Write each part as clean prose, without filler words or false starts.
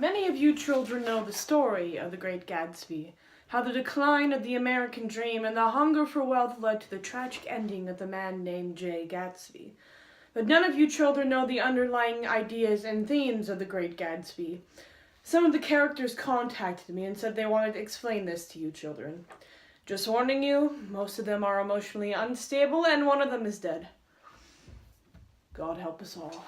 Many of you children know the story of the Great Gatsby, how the decline of the American dream and the hunger for wealth led to the tragic ending of the man named J. Gatsby. But none of you children know the underlying ideas and themes of the Great Gatsby. Some of the characters contacted me and said they wanted to explain this to you children. Just warning you, most of them are emotionally unstable and one of them is dead. God help us all.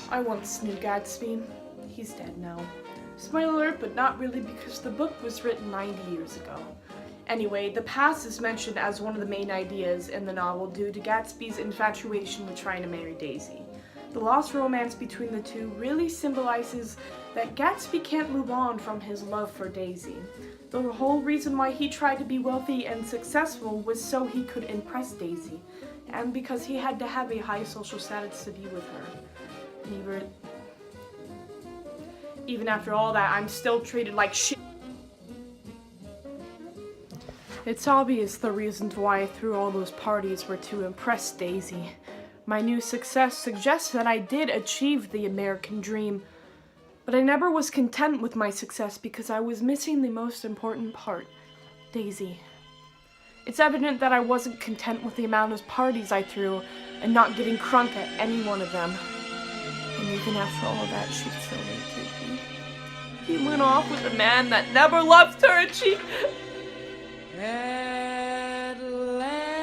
I once knew Gatsby. He's dead now. Spoiler alert, but not really, because the book was written 90 years ago. Anyway, the past is mentioned as one of the main ideas in the novel due to Gatsby's infatuation with trying to marry Daisy. The lost romance between the two really symbolizes that Gatsby can't move on from his love for Daisy. The whole reason why he tried to be wealthy and successful was so he could impress Daisy, and because he had to have a high social status to be with her. Even after all that, I'm still treated like shit. It's obvious the reasons why I threw all those parties were to impress Daisy. My new success suggests that I did achieve the American dream, but I never was content with my success because I was missing the most important part, Daisy. It's evident that I wasn't content with the amount of parties I threw and not getting crunk at any one of them. And even after all of that, she still didn't take me. He went off with a man that never loved her, and she... At last,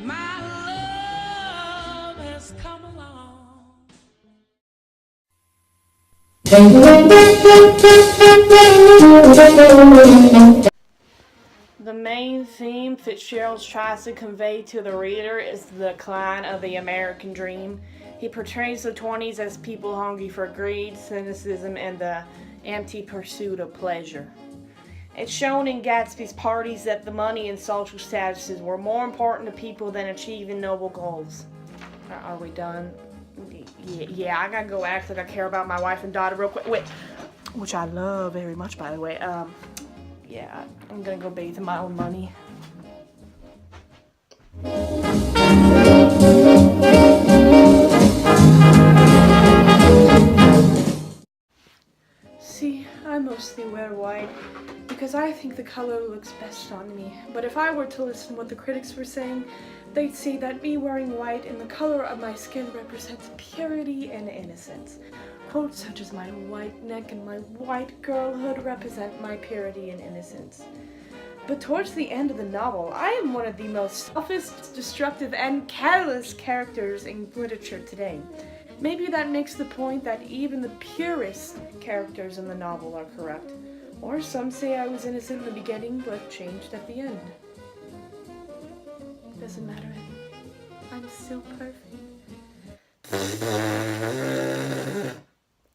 my love has come along. The main theme Fitzgerald tries to convey to the reader is the decline of the American dream. He portrays the 20s as people hungry for greed, cynicism, and the empty pursuit of pleasure. It's shown in Gatsby's parties that the money and social statuses were more important to people than achieving noble goals. Are we done? Yeah, I gotta go act like I care about my wife and daughter real quick. Wait, which I love very much, by the way. Yeah, I'm gonna go bathe in my own money. See, I mostly wear white because I think the color looks best on me. But if I were to listen to what the critics were saying, they'd say that me wearing white and the color of my skin represents purity and innocence. Quotes such as my white neck and my white girlhood represent my purity and innocence. But towards the end of the novel, I am one of the most selfish, destructive, and careless characters in literature today. Maybe that makes the point that even the purest characters in the novel are correct. Or some say I was innocent in the beginning, but changed at the end. Doesn't matter. I'm still perfect.